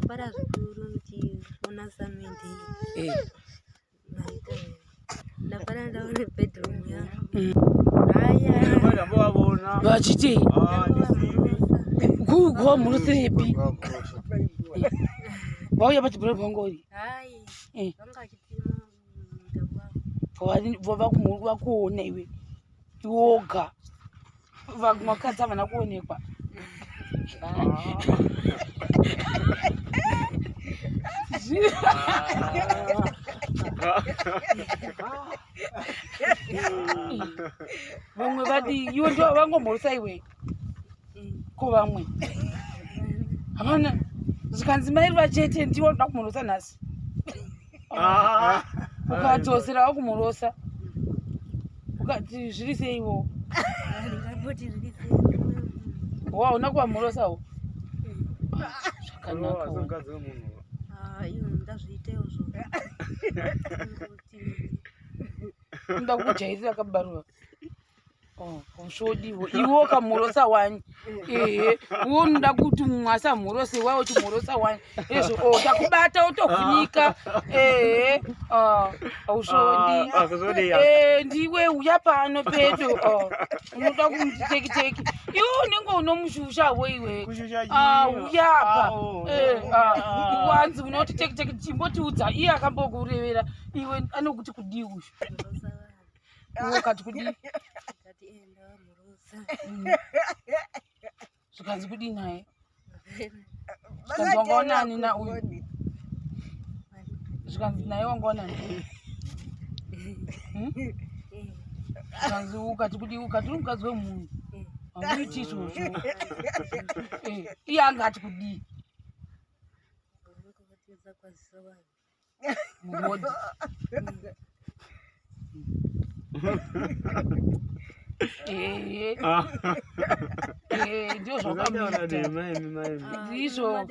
para zvikuru kuti unasamende. Ndapara ndaone bedroom yangu. Vachiti gugo murusepi vauya pachibhero pangori Vanga chipimo vakuona iwe woga vakadzi havana kuonekwa vamwe vati iwe ndo vangomhoresa iwe ko vamwe havana zvikanzi mai vachete ndiwo ndoda kumhorosa nhasi ukadzosera wakumhorosa ukati zviri seiwo wauna kuvamhorosawo zvakanaka ndazviiteozvo nda kujairira kabarwa ushodiwo iwo kamhorosa wani uwo nda kuti mumwe asamhorose wawo chimhorosa wani ezvo takubata utovhunika aushodi ndiwe uya pano pedo unoda kumutekiteki iwe unenge unomushushawo iwe uyapa wanzi unoti tekiteki chimbotiudza iye akambokurevera iwe anokuti kudii ushu iwe kati kudii zvikanzi kudii naye zvikanzi wangaonani nauyu zvikanzi naye wangaonani zvikanzi ukati kudii ukati uri mukadzi wemunhu hauiti izvozvo iye angati kudii muhodhi ndio zvakamita ndizvo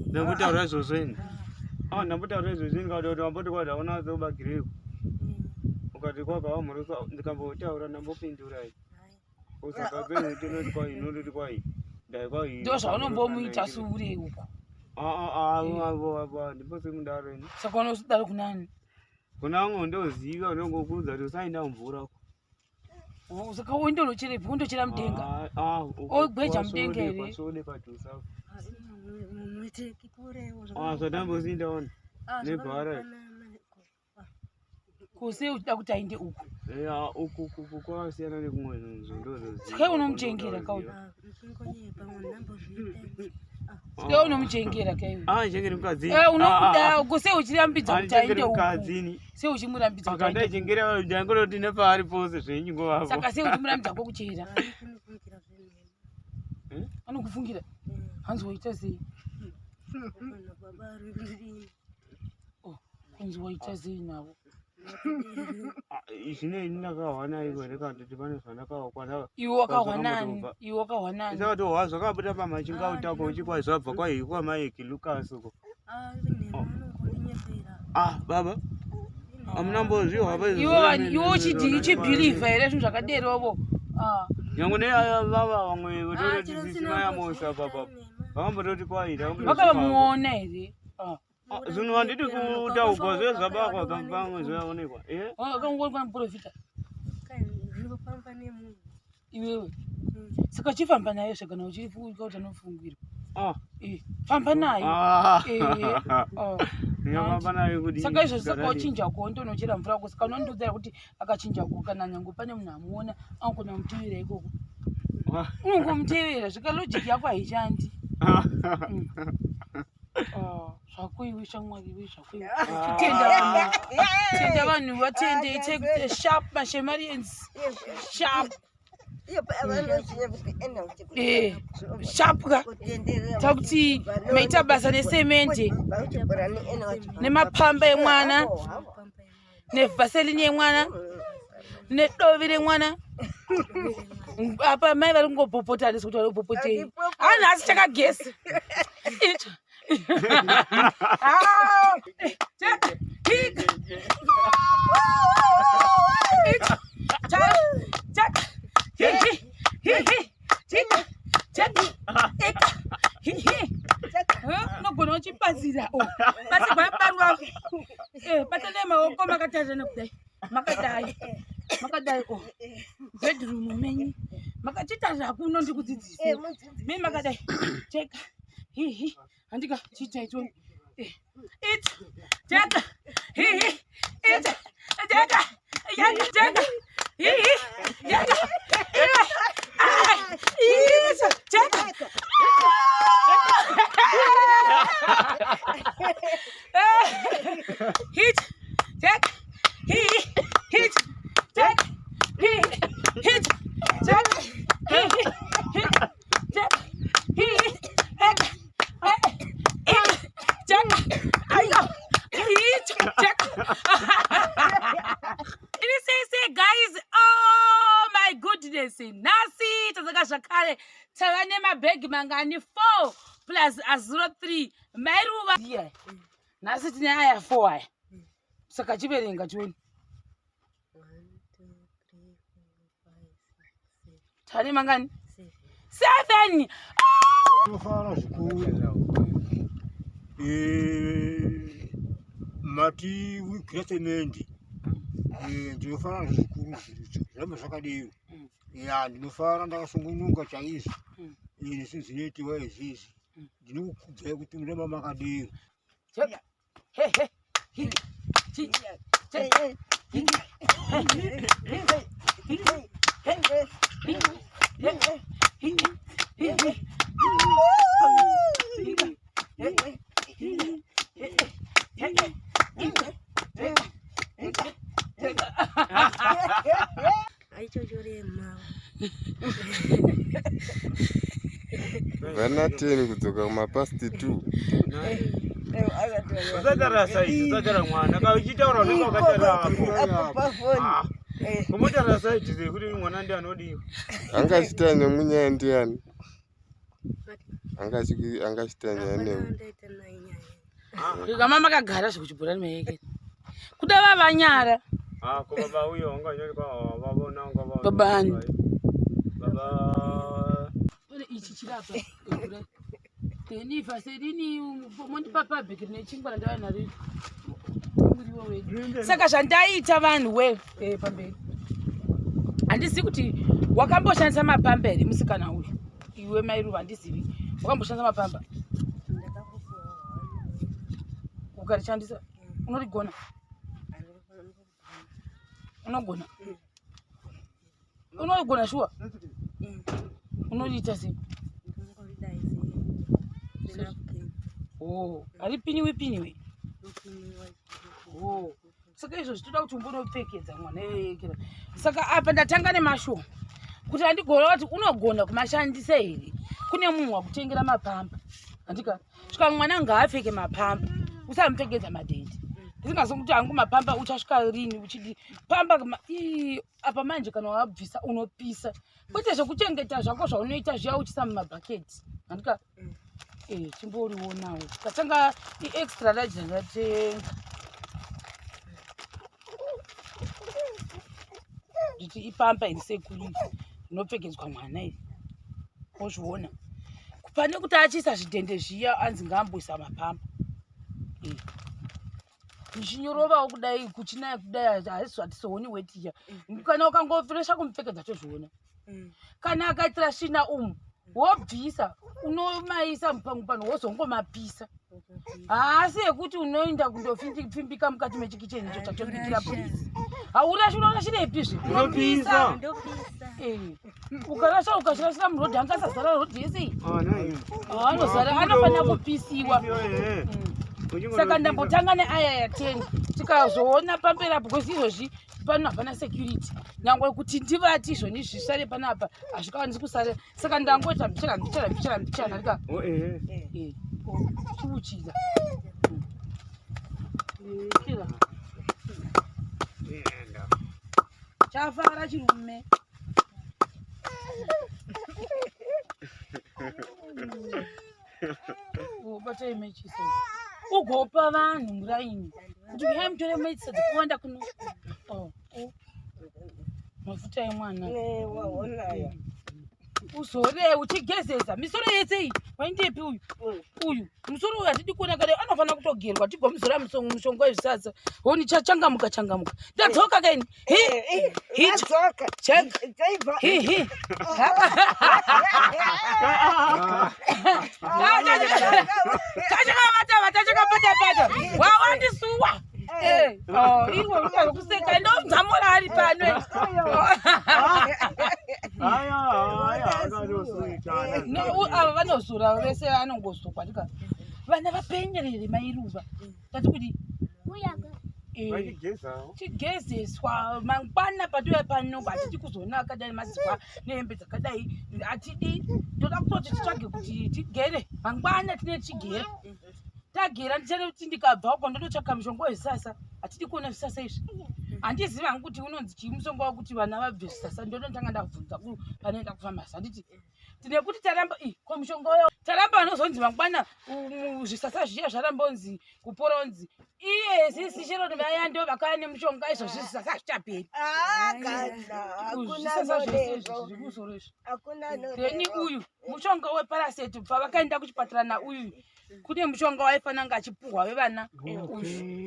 ndambutaura izvozvo ndambutaura izvozvo ndikati wamboti kwada unazobagireko ukati kwaga wamhorosa ndikambotaura ndambopindura usakazveutoti kwai inondoti kwai ndai kwai ndo zvaunombomuita sure uko ndimbosemudaro saka unosidaro kunani kuna vamwe ndoziva unongokuudza kuti usaenda mvura saka uindolocherepi undochera mudenga ogweja mudenga here zvatambosindaona nebhara kuse uchida kuti ainde uku uku kwasiyana nekumwe nzvondozoziva saka unomuchengera kauya sika unomuchengera kaiwe chengeri mukadzini unokuda kuse uchirambidza kuti ainde uku se uchimurambidza kuti akandaichengera ndangoroti nepaari pose zvenyu ngovavo saka se uchimurambidza kwokuchera anokufungira hanzi waita sei kunzi waita sei navo zvinei ndakahwana iwe ndikandoti pane zvandakahwa iwe wakahwanani iwe wakahwanani isatohwa zvakabuda pamachinga utako uchikwa zvabva kwai kwamaeki Lucas uko baba amunambozvihwa iwe uchibhilivha here zvinhu zvakaderovo nyange nevava vamwe vototisimaamosa papa vakambototi kwai vakavamuona here zvinhu handiti kutaugwa zvezvabakwa pamwe zvaonekwa akangoonekwa muprofita iwewe saka chifamba nayo zvekana uchirifuka kuti anofungira famba nayo saka izvozvo saka uchinjako ndonochera mvura ko saka unondiudzira kuti akachinjako kana nyange pane munhu amuona angona mutevera ikoko unongomutevera zvika lojiki yako haishandi zvakuiwe shamwari we zvakuiwe tenda vanhu vatende take sharp mashemarians sharp sharp ka takuti maita basa nesemende nemapamba emwana nevhaselini yemwana nedovi remwana apa mai vari kungopopota handisi kuti vari kupopotei nhasi chakagesi Ira oh. Basi babarwa. Batane maoko makatazana kudai. Makadai oh. Bedroom menyi. Makachita zvakuno ndikudzidzisa. Mimi makadai. Cheka. Hi. Andika chita icho. It. Cheka. Hi. It. Cheka. Cheka. Hi. Cheka. Hit, check, hit, check, hit, check, hit, check, Say guys, oh my goodness, nasi tazaka shakale tavane mabhegi mangani 4 plus 03 Mai Ruva. Yeah. Nasi tine aya 4 aya. Saka chiverenga chioni. 1 2 3 4 5 6 7. Tane mangani? 7. Tofara zvikuru. Mati wikretemendi. Ndinofara zvikuru zvama zvakadii. Ndinofara ndakasungunuka chaizvo. Zvinoitiwa izvizvi. Ndinokukudzai kuti murema makadii. Cheka. Hey. Vanateni kudzoka kumapasti 2. Usatara side, usatara mwana. Kauchitaura unenge wakatara hapo. Kumutara side kuti mwana ndiye anodiwa. Angachita nemunyaya ndiani? Angachita nyaya nemu. Kama makagara zvekuchibhorani mayeke. Kuda vavanyara. Ko baba uyo unganyori kwa babona ngaba. Babani. Baba. Ole ichi chirapa. Teni faserini mondi papa bekene chingwa ndawa nari. Nguriwo wedu. Saka zvandaita vanhu we pamberi. Handisi kuti wakamboshandisa mapamberi musikana uyu. Iwe Mai Ruva handizivi. Wakamboshandisa mapamba. Ukarishandisa unorigona. Unogona. Unogona shuwa. Unoriita sei? Oh, aripiniwe. Oh. Saka izvo zvitoda kuti umbonopfekedza mwana yekera. Saka apa ndatanga nemashuwa. Kuti andigona kuti unogona kumashandisa here. Kune munhu wakutengera mapamba. Andika. Svika mwana ngaapfeke mapamba. Usamupfekedza madhende. Ndisingazokuti hangu mapamba uchasvika rini uchidi pamba apa manje kana wabvisa unopisa. Kwete zvekuchengeta zvako zvaunoita zviya uchisa mumabhaketi. Andika. Chimboriwonawo. Katanga extra large ndatenga. Nditi ipamba irisekuri inopfekedzwa mwana iri. Ozviona. Pane kuti achisa zvidhende zviya anzi ngaamboisa mapamba. Zvinyorova kudai kuchinaya kudai haisi atisooni wetiya. Kana ukangofresha kumupfekedza tozviona. Kana akaitira shina wobvisa unomaisa mupano wozongomapisa. Haasi yekuti unoenda kundopfimbika mukati mechikicheni icho chatobikira polisi. Haurashi unorashirepi zve? Unopisa. Ukarasha ukashirashira murodhi angasazara rodhi yese. Anozara anofanira kupisiwa. Saka ndambotanga neaya ya10 tikazoona pambera because izvozvi pano hapana security. Nyangwe kuti ndivati izvoni zvisare panapa hazvikwanisi kusara. Saka ndangoita mbichana ndika. Chiuchira. Kira. Chafara chirume. Bata imechi sei. Ugopa vanhu muraini. Kuti uyamutore maitsa dzakawanda kuno. Mafuta emwana. Waona ya. uzore uchigezesa misoro yese iyi waindepi uyu musoro uyu hatidi kuona kare anofana kutogerwa tigomuzora mushonga wezvisasa honi changamuka ndadzoka kaini tachakapata wawandisuwa iwe unazokuseka ndomdzamora ari pano ava vanozura vese vanongosukwa tika vana vapenyerere Mai Ruva tati kuti chigezeswa mangwana patuya pano hatidi kuzonaka dai madzikwa nehembe dzakadai hatidi toda kutoti titsvage kuti tigere mangwana tine chigere tagera ndichada kuti ndikabva uko ndototsvaka mushonga wezvisasa hatidi kuona zvisasa izvi handizivi hangu kuti unonzi chii mushonga wakuti vana vabve zvisasa ndonotanga ndabvunza panoenda kufamasi handiti tine kuti taramba ko mushonga uyo taramba vanozonzi mangwana zvisasa zviya zvarambonzi kupora onzi iye sisi chero vaya ndo vakaya nemushonga izvozvi zvisasa zvichaperi zvisasa zvese zviri musoro izvi theni uyu mushonga weparaseti bva vakaenda kuchipatara nauyu kune mushonga waifana nga achipuhwa vevana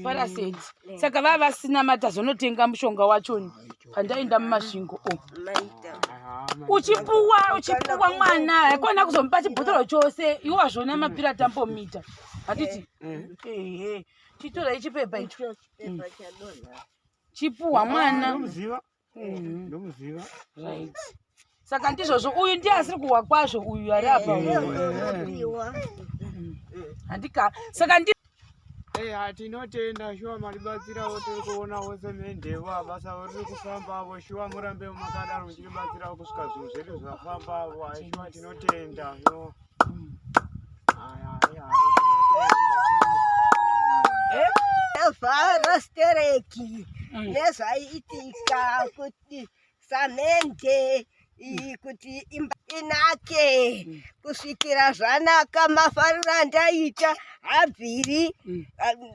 paraseti saka vava vasina mata zonotenga mushonga wachoni pandaenda mumasvingo uchipuwa mwana haikona kuzomupa chibhotoro chose iwo wazvona mapira tambomita handiti chitora ichipepa icho chipuwa mwana ndomuziva right saka ndizvozvo uyu ndiye asiri kuhwa kwazvo uyu ari apa handika saka tinotenda shuwa maribatsirawo tiri kuonawo semendevo abasa riri kufambavo shuwa murambe makadaro muchiribatsirawo kusvika zvinhu zvedu zvafambavo shuwa tinotenda shuwa vharastereki nezvaiitika kuti samende kuti imba inake kusvikira zvanaka mafariro andaita habviri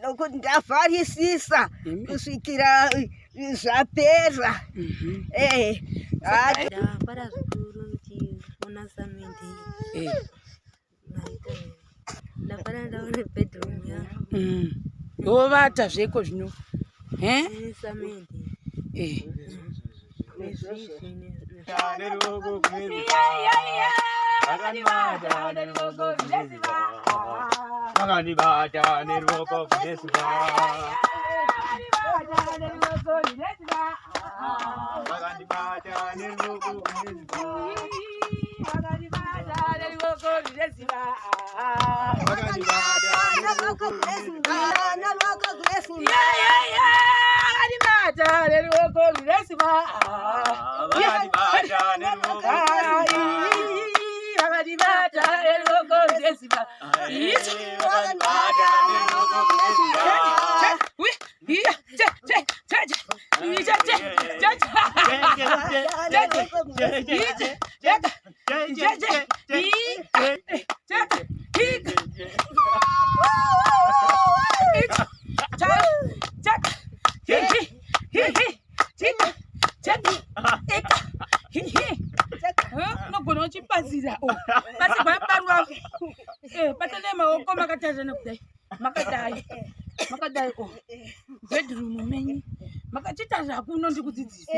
nokuti ndavharisisa kusvikira zvapera ndapara zvikuru ndichiona samende ndapara ndaona bedroom yangu yovata zveko zvino samende Vakandibata neruoko kunesuva nogona uchipazira basi kwaparwa patane maoko makatazana kudai makadai bedroom menyu makachitaza hakuno ndikudzidzisa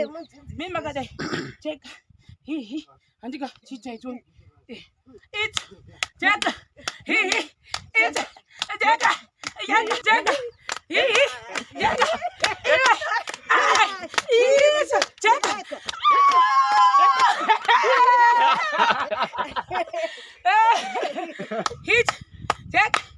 mi makadai cheka handika chita icho it cheka it cheka cheka cheka hit, check.